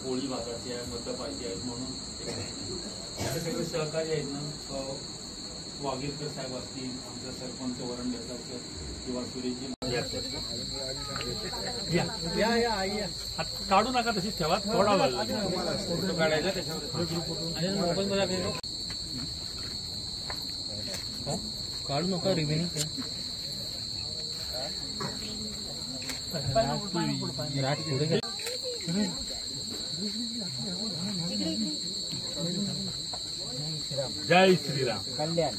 पोळी भाताची आहे, मतं पाहिजे आहेत म्हणून सगळे सहकारी आहेत ना. वागीरकर साहेब असतील, आमचा सरपंच वरण देसावकर किंवा सुरेशजी काढू नका, तशीच ठेवा. थोडा वेळ काढायचा त्याच्यावर काढू नका. रिव्हिनिंग जय श्रीराम कल्याण.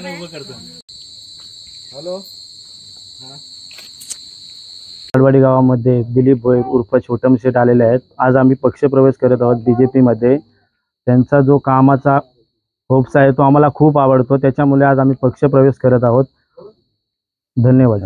उभं करतो. हॅलो. कालवाडी गावामध्ये दिलीप भोई उर्फ छोटम शेठ आलेले आहेत. आज आम्ही पक्षप्रवेश करत आहोत बीजेपी मध्ये. त्यांचा जो कामाचा होप्स आहे तो आम्हाला खूप आवडतो, त्याच्यामुळे आज आम्ही पक्षप्रवेश करत आहोत. धन्यवाद.